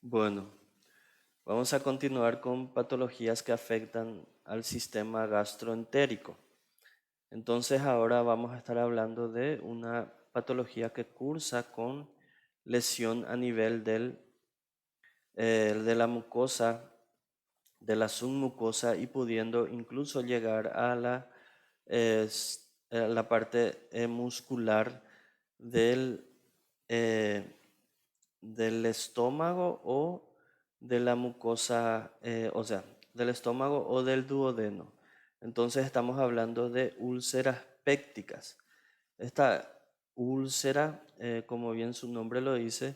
Bueno, vamos a continuar con patologías que afectan al sistema gastroentérico. Entonces ahora vamos a estar hablando de una patología que cursa con lesión a nivel de la mucosa, de la submucosa y pudiendo incluso llegar a la parte muscular del, eh, del estómago o de la mucosa, o sea, del estómago o del duodeno. Entonces estamos hablando de úlceras pépticas. Esta úlcera, como bien su nombre lo dice,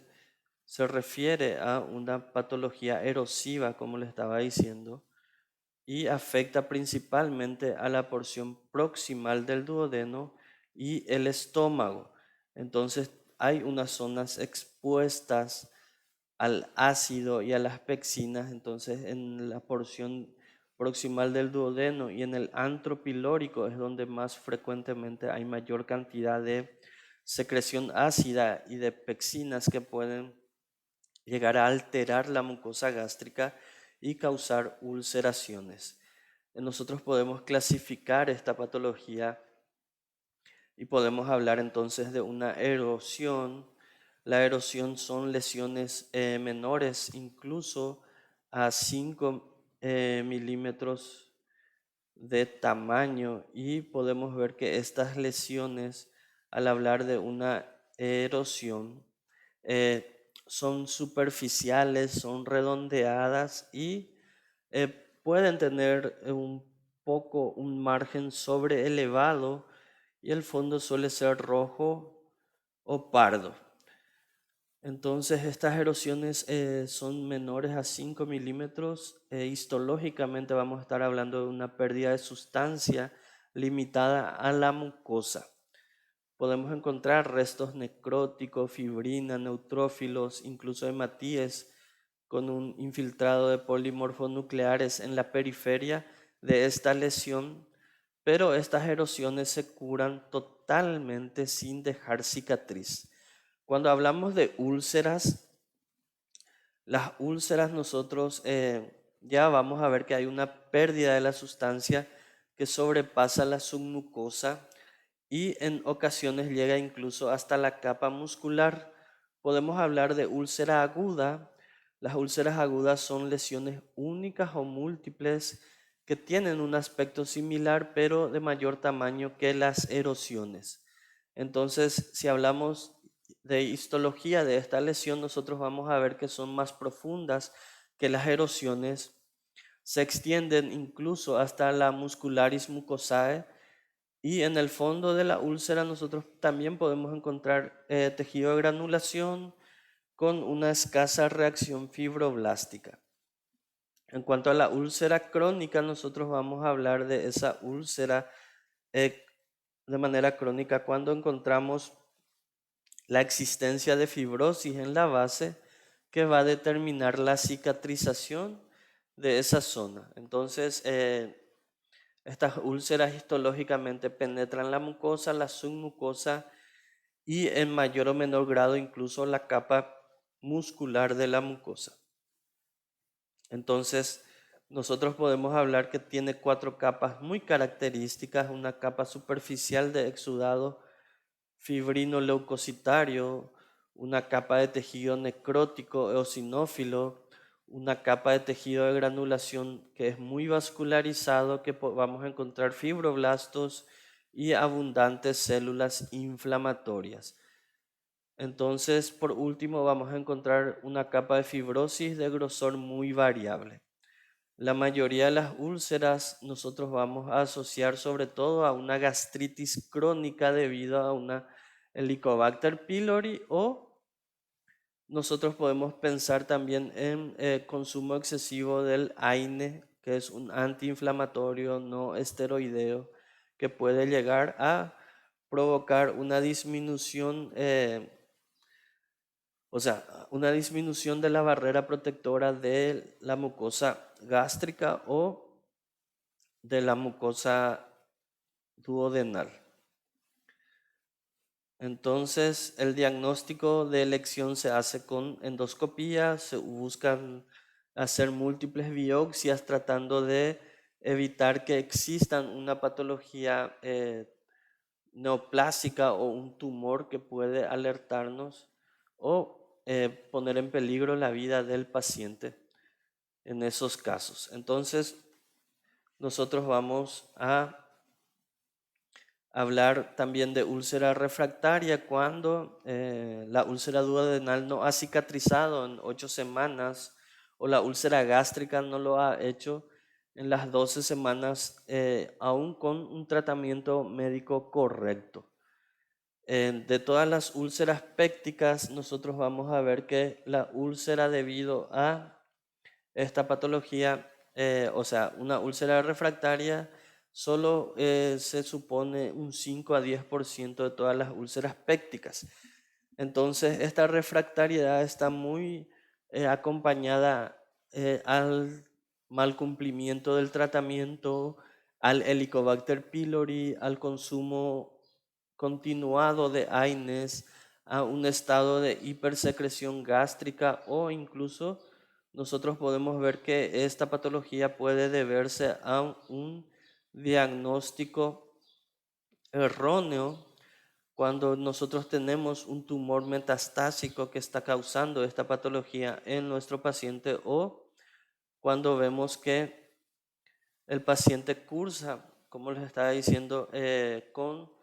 se refiere a una patología erosiva, como le estaba diciendo, y afecta principalmente a la porción proximal del duodeno y el estómago. Entonces hay unas zonas expuestas al ácido y a las peccinas. Entonces en la porción proximal del duodeno y en el antro pilórico es donde más frecuentemente hay mayor cantidad de secreción ácida y de peccinas que pueden llegar a alterar la mucosa gástrica y causar ulceraciones. Nosotros podemos clasificar esta patología y podemos hablar entonces de una erosión. La erosión son lesiones menores, incluso a 5 milímetros de tamaño, y podemos ver que estas lesiones, al hablar de una erosión, son superficiales, son redondeadas y eh, pueden tener un poco un margen sobre elevado y el fondo suele ser rojo o pardo. Entonces estas erosiones son menores a 5 milímetros. Histológicamente vamos a estar hablando de una pérdida de sustancia limitada a la mucosa. Podemos encontrar restos necróticos, fibrina, neutrófilos, incluso hematíes con un infiltrado de polimorfonucleares en la periferia de esta lesión, pero estas erosiones se curan totalmente sin dejar cicatriz. Cuando hablamos de úlceras, las úlceras nosotros ya vamos a ver que hay una pérdida de la sustancia que sobrepasa la submucosa y en ocasiones llega incluso hasta la capa muscular. Podemos hablar de úlcera aguda. Las úlceras agudas son lesiones únicas o múltiples que tienen un aspecto similar pero de mayor tamaño que las erosiones. Entonces, si hablamos de histología de esta lesión, nosotros vamos a ver que son más profundas que las erosiones, se extienden incluso hasta la muscularis mucosae, y en el fondo de la úlcera nosotros también podemos encontrar tejido de granulación con una escasa reacción fibroblástica. En cuanto a la úlcera crónica, nosotros vamos a hablar de esa úlcera eh, de manera crónica cuando encontramos la existencia de fibrosis en la base que va a determinar la cicatrización de esa zona. Entonces, estas úlceras histológicamente penetran la mucosa, la submucosa y en mayor o menor grado incluso la capa muscular de la mucosa. Entonces, nosotros podemos hablar que tiene 4 capas muy características: una capa superficial de exudado fibrino leucocitario, una capa de tejido necrótico eosinófilo, una capa de tejido de granulación que es muy vascularizado, que vamos a encontrar fibroblastos y abundantes células inflamatorias. Entonces, por último, vamos a encontrar una capa de fibrosis de grosor muy variable. La mayoría de las úlceras nosotros vamos a asociar sobre todo a una gastritis crónica debido a una Helicobacter pylori, o nosotros podemos pensar también en consumo excesivo del AINE, que es un antiinflamatorio no esteroideo que puede llegar a provocar una disminución, una disminución de la barrera protectora de la mucosa gástrica o de la mucosa duodenal. Entonces, el diagnóstico de elección se hace con endoscopía, se buscan hacer múltiples biopsias tratando de evitar que existan una patología neoplásica o un tumor que puede alertarnos o poner en peligro la vida del paciente en esos casos. Entonces, nosotros vamos a hablar también de úlcera refractaria cuando la úlcera duodenal no ha cicatrizado en 8 semanas o la úlcera gástrica no lo ha hecho en las 12 semanas, aún con un tratamiento médico correcto. De todas las úlceras pépticas, nosotros vamos a ver que la úlcera debido a esta patología, o sea, una úlcera refractaria, solo se supone un 5 a 10% de todas las úlceras pépticas. Entonces, esta refractariedad está muy acompañada al mal cumplimiento del tratamiento, al Helicobacter pylori, al consumo continuado de AINES, a un estado de hipersecreción gástrica o incluso nosotros podemos ver que esta patología puede deberse a un diagnóstico erróneo cuando nosotros tenemos un tumor metastásico que está causando esta patología en nuestro paciente o cuando vemos que el paciente cursa, como les estaba diciendo, con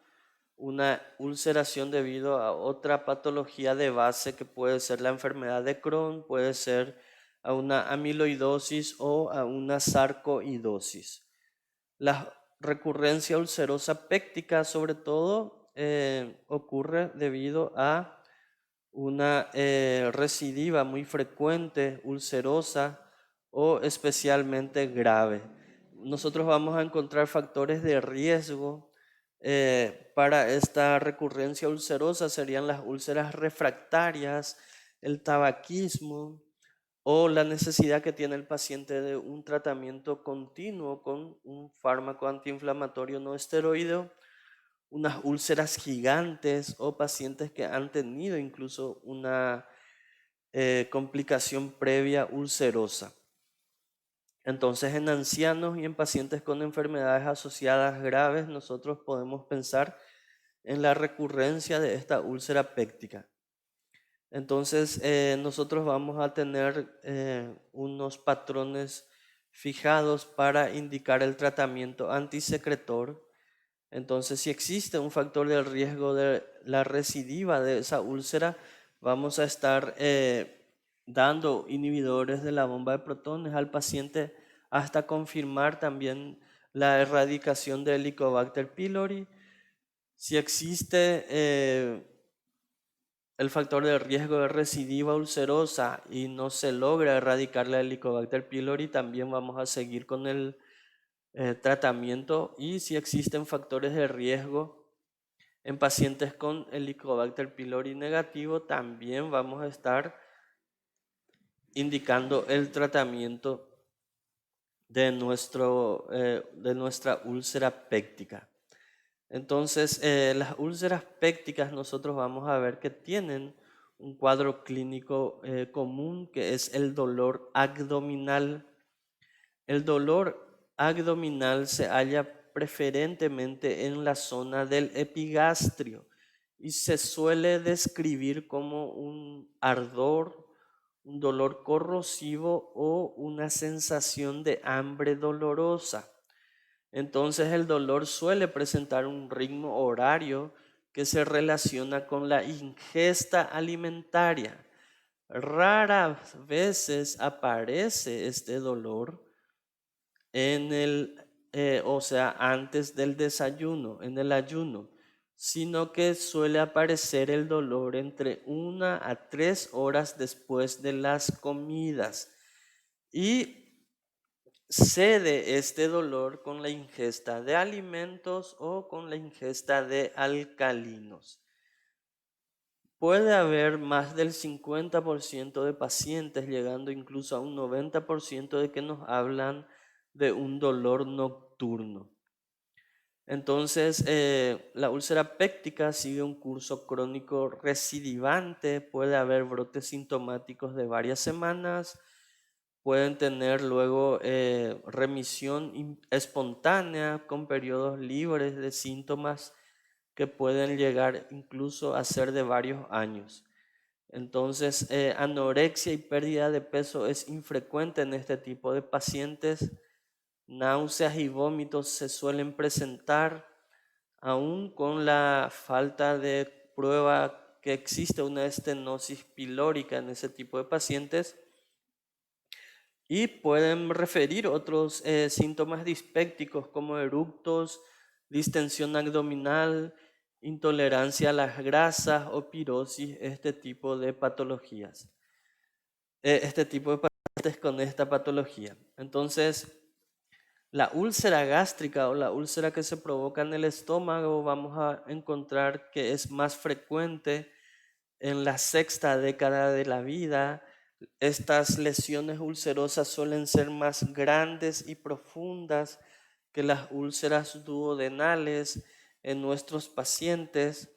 una ulceración debido a otra patología de base que puede ser la enfermedad de Crohn, puede ser a una amiloidosis o a una sarcoidosis. La recurrencia ulcerosa péptica sobre todo ocurre debido a una recidiva muy frecuente, ulcerosa o especialmente grave. Nosotros vamos a encontrar factores de riesgo para esta recurrencia ulcerosa, serían las úlceras refractarias, el tabaquismo o la necesidad que tiene el paciente de un tratamiento continuo con un fármaco antiinflamatorio no esteroideo, unas úlceras gigantes o pacientes que han tenido incluso una complicación previa ulcerosa. Entonces, en ancianos y en pacientes con enfermedades asociadas graves, nosotros podemos pensar en la recurrencia de esta úlcera péptica. Entonces, nosotros vamos a tener unos patrones fijados para indicar el tratamiento antisecretor. Entonces, si existe un factor de riesgo de la recidiva de esa úlcera, vamos a estar dando inhibidores de la bomba de protones al paciente hasta confirmar también la erradicación del Helicobacter pylori. Si existe el factor de riesgo de recidiva ulcerosa y no se logra erradicar la Helicobacter pylori, también vamos a seguir con el tratamiento. Y si existen factores de riesgo en pacientes con Helicobacter pylori negativo, también vamos a estar indicando el tratamiento de nuestra úlcera péptica. Entonces, las úlceras pépticas nosotros vamos a ver que tienen un cuadro clínico común que es el dolor abdominal. El dolor abdominal se halla preferentemente en la zona del epigastrio y se suele describir como un ardor, un dolor corrosivo o una sensación de hambre dolorosa. Entonces el dolor suele presentar un ritmo horario que se relaciona con la ingesta alimentaria. Raras veces aparece este dolor o sea, antes del desayuno, en el ayuno, sino que suele aparecer el dolor entre 1 a 3 horas después de las comidas y cede este dolor con la ingesta de alimentos o con la ingesta de alcalinos. Puede haber más del 50% de pacientes, llegando incluso a un 90% de que nos hablan de un dolor nocturno. Entonces, la úlcera péptica sigue un curso crónico recidivante, puede haber brotes sintomáticos de varias semanas, pueden tener luego remisión espontánea con periodos libres de síntomas que pueden llegar incluso a ser de varios años. Entonces, anorexia y pérdida de peso es infrecuente en este tipo de pacientes. Náuseas y vómitos se suelen presentar aún con la falta de prueba que existe una estenosis pilórica en ese tipo de pacientes, y pueden referir otros síntomas dispépticos como eructos, distensión abdominal, intolerancia a las grasas o pirosis, este tipo de patologías, este tipo de pacientes con esta patología. Entonces, la úlcera gástrica o la úlcera que se provoca en el estómago vamos a encontrar que es más frecuente en la sexta década de la vida. Estas lesiones ulcerosas suelen ser más grandes y profundas que las úlceras duodenales en nuestros pacientes.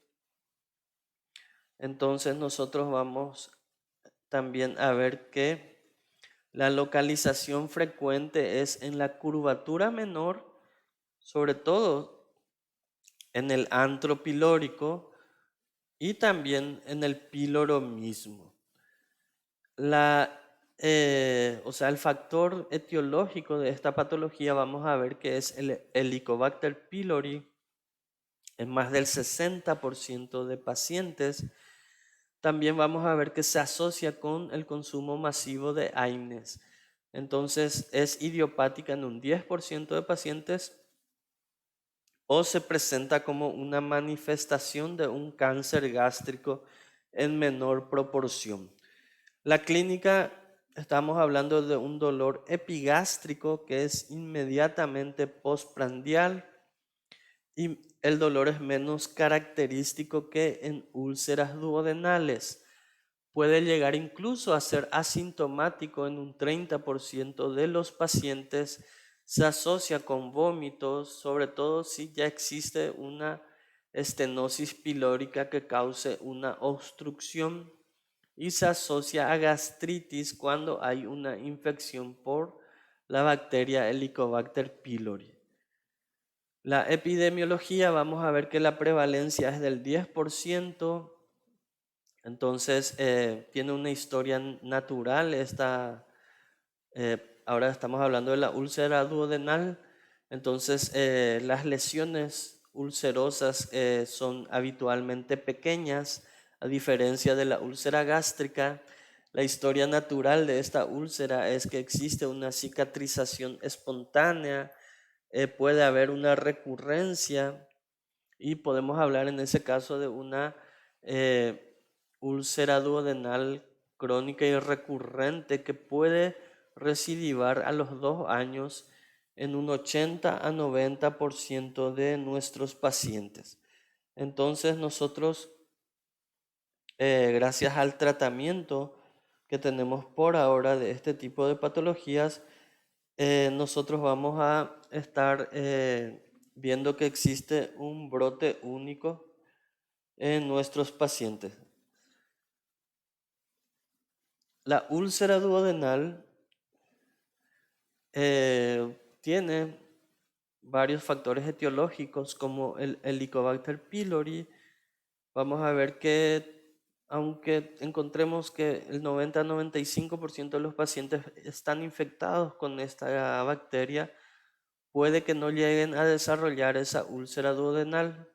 Entonces nosotros vamos también a ver que la localización frecuente es en la curvatura menor, sobre todo en el antro pilórico y también en el píloro mismo. O sea, el factor etiológico de esta patología vamos a ver que es el Helicobacter pylori en más del 60% de pacientes. También vamos a ver que se asocia con el consumo masivo de AINES. Entonces es idiopática en un 10% de pacientes o se presenta como una manifestación de un cáncer gástrico en menor proporción. La clínica, estamos hablando de un dolor epigástrico que es inmediatamente postprandial, y el dolor es menos característico que en úlceras duodenales. Puede llegar incluso a ser asintomático en un 30% de los pacientes. Se asocia con vómitos, sobre todo si ya existe una estenosis pilórica que cause una obstrucción, y se asocia a gastritis cuando hay una infección por la bacteria Helicobacter pylori. La epidemiología, vamos a ver que la prevalencia es del 10%. Entonces, tiene una historia natural. Ahora estamos hablando de la úlcera duodenal. Entonces, las lesiones ulcerosas son habitualmente pequeñas, a diferencia de la úlcera gástrica. La historia natural de esta úlcera es que existe una cicatrización espontánea, puede haber una recurrencia, y podemos hablar en ese caso de una úlcera duodenal crónica y recurrente que puede recidivar a los 2 años en un 80 a 90% de nuestros pacientes. Entonces nosotros, gracias al tratamiento que tenemos por ahora de este tipo de patologías, nosotros vamos a estar viendo que existe un brote único en nuestros pacientes. La úlcera duodenal tiene varios factores etiológicos como el Helicobacter pylori. Vamos a ver que aunque encontremos que el 90-95% de los pacientes están infectados con esta bacteria, puede que no lleguen a desarrollar esa úlcera duodenal.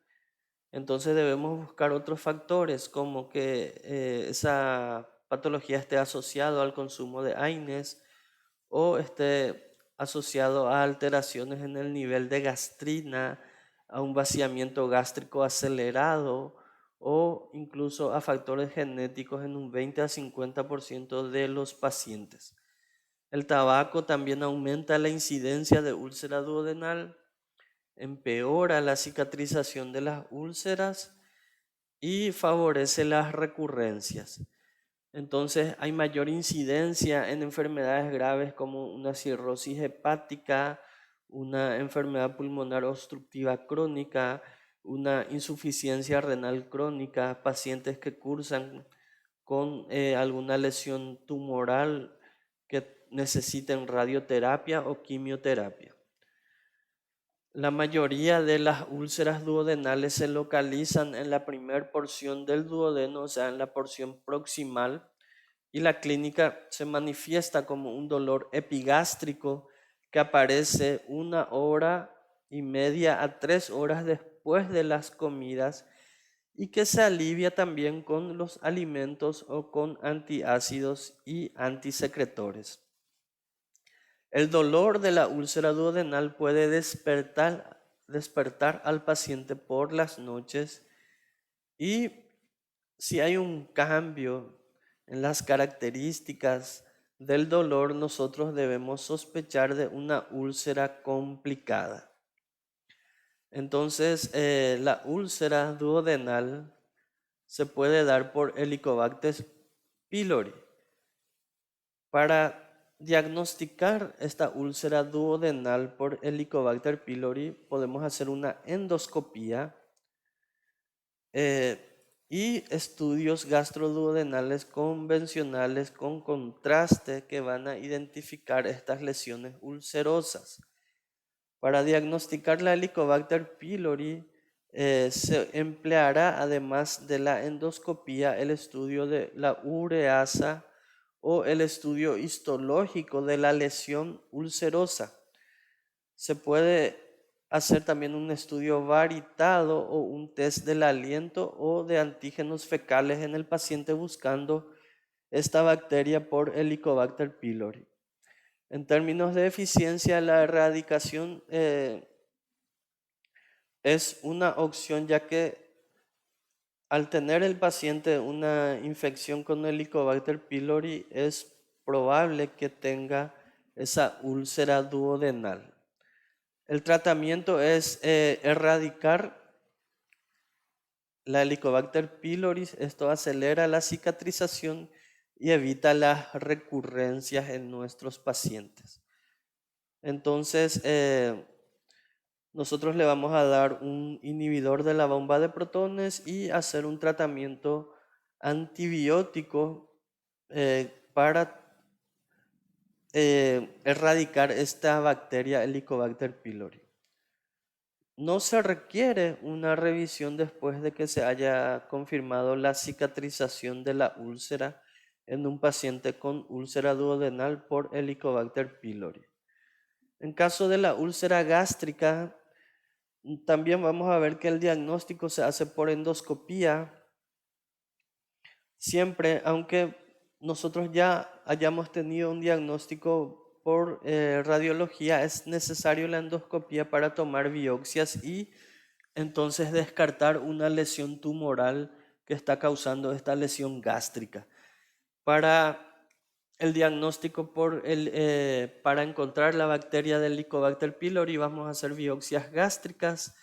Entonces debemos buscar otros factores como que esa patología esté asociado al consumo de AINES o esté asociado a alteraciones en el nivel de gastrina, a un vaciamiento gástrico acelerado o incluso a factores genéticos en un 20 a 50% de los pacientes. El tabaco también aumenta la incidencia de úlcera duodenal, empeora la cicatrización de las úlceras y favorece las recurrencias. Entonces hay mayor incidencia en enfermedades graves como una cirrosis hepática, una enfermedad pulmonar obstructiva crónica, una insuficiencia renal crónica, pacientes que cursan con alguna lesión tumoral que necesiten radioterapia o quimioterapia. La mayoría de las úlceras duodenales se localizan en la primera porción del duodeno, o sea, en la porción proximal, y la clínica se manifiesta como un dolor epigástrico que aparece 1 hora y media a 3 horas después de las comidas y que se alivia también con los alimentos o con antiácidos y antisecretores. El dolor de la úlcera duodenal puede despertar al paciente por las noches y si hay un cambio en las características del dolor, nosotros debemos sospechar de una úlcera complicada. Entonces, la úlcera duodenal se puede dar por Helicobacter pylori. Para diagnosticar esta úlcera duodenal por Helicobacter pylori, podemos hacer una endoscopía y estudios gastroduodenales convencionales con contraste que van a identificar estas lesiones ulcerosas. Para diagnosticar la Helicobacter pylori se empleará, además de la endoscopía, el estudio de la ureasa o el estudio histológico de la lesión ulcerosa. Se puede hacer también un estudio varitado o un test del aliento o de antígenos fecales en el paciente buscando esta bacteria por Helicobacter pylori. En términos de eficiencia, la erradicación es una opción, ya que al tener el paciente una infección con Helicobacter pylori es probable que tenga esa úlcera duodenal. El tratamiento es erradicar la Helicobacter pylori. Esto acelera la cicatrización y evita las recurrencias en nuestros pacientes. Entonces, nosotros le vamos a dar un inhibidor de la bomba de protones y hacer un tratamiento antibiótico para erradicar esta bacteria Helicobacter pylori. No se requiere una revisión después de que se haya confirmado la cicatrización de la úlcera en un paciente con úlcera duodenal por Helicobacter pylori. En caso de la úlcera gástrica, también vamos a ver que el diagnóstico se hace por endoscopía. Siempre, aunque nosotros ya hayamos tenido un diagnóstico por radiología, es necesario la endoscopía para tomar biopsias y entonces descartar una lesión tumoral que está causando esta lesión gástrica. Para el diagnóstico para encontrar la bacteria del Helicobacter pylori vamos a hacer biopsias gástricas,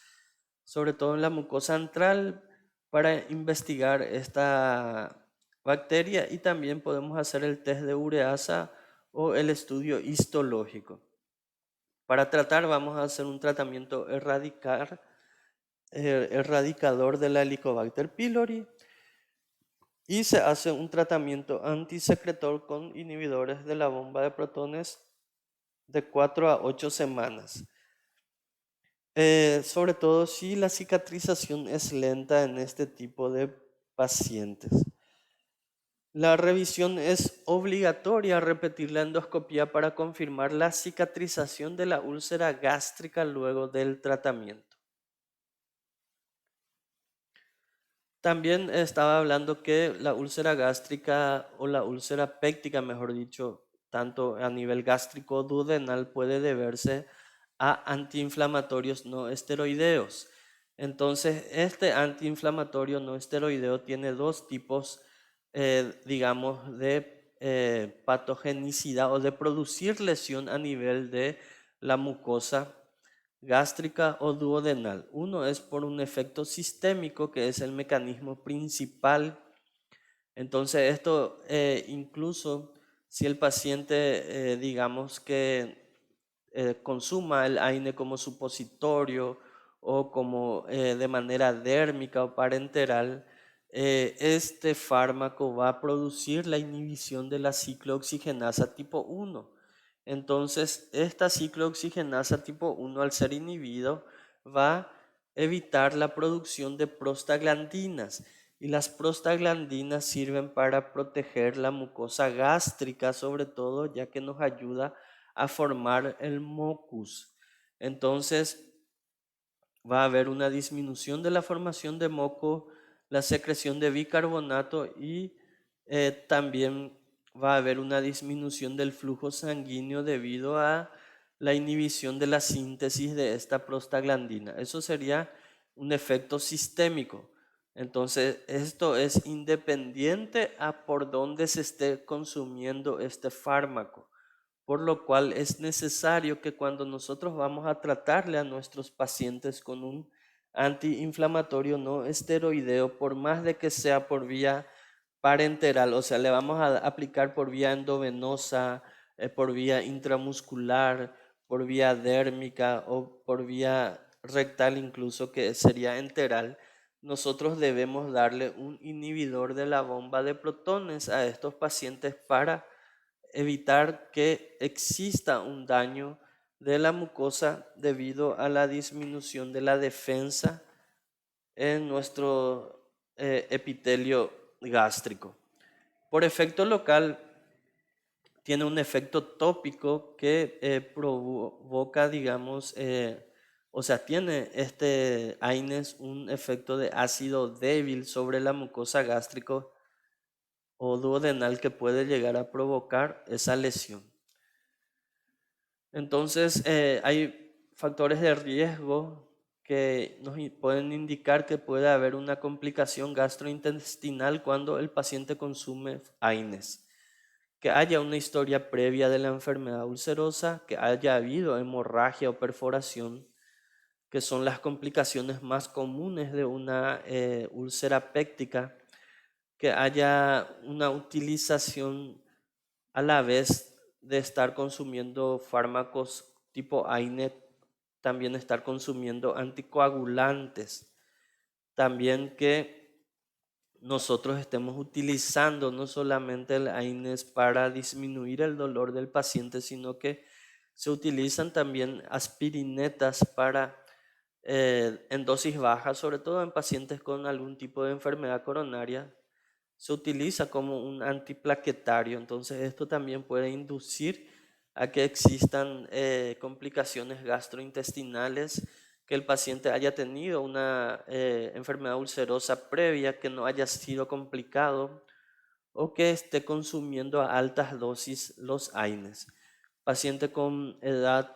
sobre todo en la mucosa antral, para investigar esta bacteria, y también podemos hacer el test de ureasa o el estudio histológico. Para tratar vamos a hacer un tratamiento erradicador de la Helicobacter pylori y se hace un tratamiento antisecretor con inhibidores de la bomba de protones de 4 a 8 semanas. Sobre todo si la cicatrización es lenta en este tipo de pacientes. La revisión es obligatoria, repetir la endoscopía para confirmar la cicatrización de la úlcera gástrica luego del tratamiento. También estaba hablando que la úlcera gástrica o la úlcera péptica, mejor dicho, tanto a nivel gástrico duodenal, puede deberse a antiinflamatorios no esteroideos. Entonces, este antiinflamatorio no esteroideo tiene dos tipos, digamos, de patogenicidad o de producir lesión a nivel de la mucosa gástrica o duodenal. Uno es por un efecto sistémico, que es el mecanismo principal. Entonces esto incluso si el paciente digamos que consuma el AINE como supositorio o como de manera dérmica o parenteral, este fármaco va a producir la inhibición de la ciclooxigenasa tipo 1. Entonces, esta ciclooxigenasa tipo 1, al ser inhibido, va a evitar la producción de prostaglandinas. Y las prostaglandinas sirven para proteger la mucosa gástrica, sobre todo, ya que nos ayuda a formar el mucus. Entonces, va a haber una disminución de la formación de moco, la secreción de bicarbonato y también va a haber una disminución del flujo sanguíneo debido a la inhibición de la síntesis de esta prostaglandina. Eso sería un efecto sistémico. Entonces, esto es independiente a por dónde se esté consumiendo este fármaco, por lo cual es necesario que cuando nosotros vamos a tratarle a nuestros pacientes con un antiinflamatorio no esteroideo, por más de que sea por vía parenteral, o sea, le vamos a aplicar por vía endovenosa, por vía intramuscular, por vía dérmica o por vía rectal incluso, que sería enteral, nosotros debemos darle un inhibidor de la bomba de protones a estos pacientes para evitar que exista un daño de la mucosa debido a la disminución de la defensa en nuestro epitelio gástrico. Por efecto local, tiene un efecto tópico que provoca, digamos, o sea, tiene este AINES un efecto de ácido débil sobre la mucosa gástrico o duodenal que puede llegar a provocar esa lesión. Entonces, hay factores de riesgo que nos pueden indicar que puede haber una complicación gastrointestinal cuando el paciente consume AINES. Que haya una historia previa de la enfermedad ulcerosa, que haya habido hemorragia o perforación, que son las complicaciones más comunes de una úlcera péptica, que haya una utilización a la vez de estar consumiendo fármacos tipo AINE, también estar consumiendo anticoagulantes, también que nosotros estemos utilizando no solamente el AINES para disminuir el dolor del paciente, sino que se utilizan también aspirinetas para en dosis bajas, sobre todo en pacientes con algún tipo de enfermedad coronaria, se utiliza como un antiplaquetario. Entonces esto también puede inducir a que existan complicaciones gastrointestinales, que el paciente haya tenido una enfermedad ulcerosa previa que no haya sido complicado o que esté consumiendo a altas dosis los AINES. Paciente con edad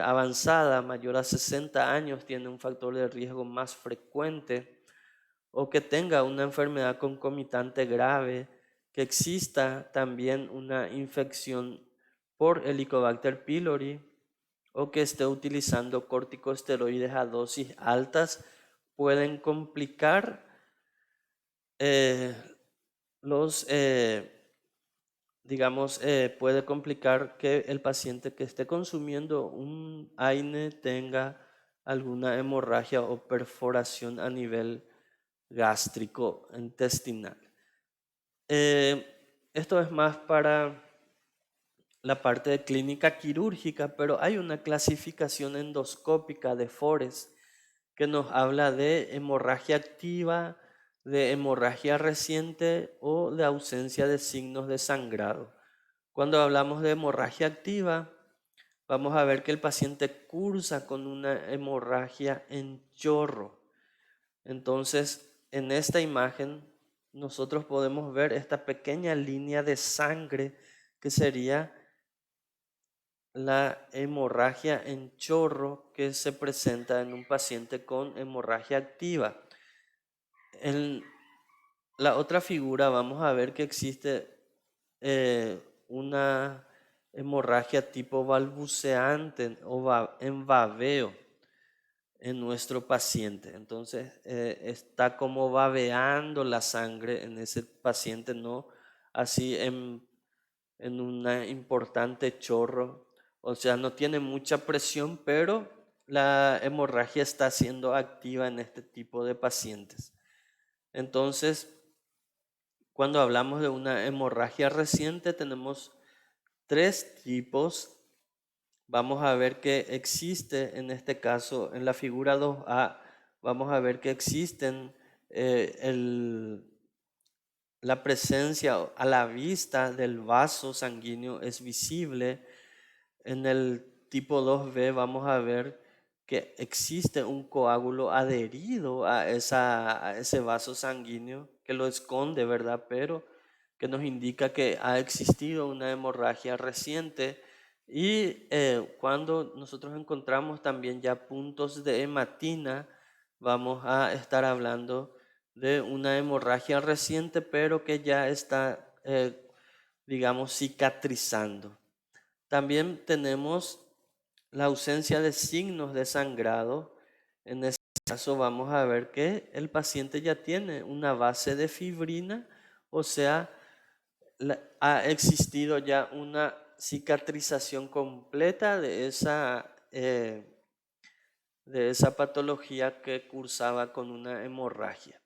avanzada, mayor a 60 años, tiene un factor de riesgo más frecuente, o que tenga una enfermedad concomitante grave, que exista también una infección por Helicobacter pylori o que esté utilizando corticosteroides a dosis altas, pueden complicar eh, los, digamos, puede complicar que el paciente que esté consumiendo un AINE tenga alguna hemorragia o perforación a nivel gástrico intestinal. Esto es más para la parte de clínica quirúrgica, pero hay una clasificación endoscópica de Forest que nos habla de hemorragia activa, de hemorragia reciente o de ausencia de signos de sangrado. Cuando hablamos de hemorragia activa, vamos a ver que el paciente cursa con una hemorragia en chorro. Entonces, en esta imagen, nosotros podemos ver esta pequeña línea de sangre que sería la hemorragia en chorro que se presenta en un paciente con hemorragia activa. En la otra figura vamos a ver que existe una hemorragia tipo balbuceante o en babeo en nuestro paciente. Entonces está como babeando la sangre en ese paciente, no así en un importante chorro O sea, no tiene mucha presión, pero la hemorragia está siendo activa en este tipo de pacientes. Entonces, cuando hablamos de una hemorragia reciente, tenemos tres tipos. Vamos a ver que existe, en este caso, en la figura 2A, vamos a ver que existen la presencia a la vista del vaso sanguíneo es visible. En el tipo 2B vamos a ver que existe un coágulo adherido a ese vaso sanguíneo que lo esconde, ¿verdad? Pero que nos indica que ha existido una hemorragia reciente. Y cuando nosotros encontramos también ya puntos de hematina, vamos a estar hablando de una hemorragia reciente, pero que ya está, digamos, cicatrizando. También tenemos la ausencia de signos de sangrado. En este caso vamos a ver que el paciente ya tiene una base de fibrina, o sea, ha existido ya una cicatrización completa de esa patología que cursaba con una hemorragia.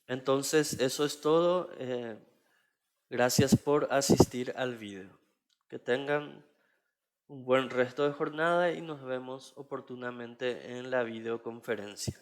Entonces, eso es todo. Gracias por asistir al video. Que tengan un buen resto de jornada y nos vemos oportunamente en la videoconferencia.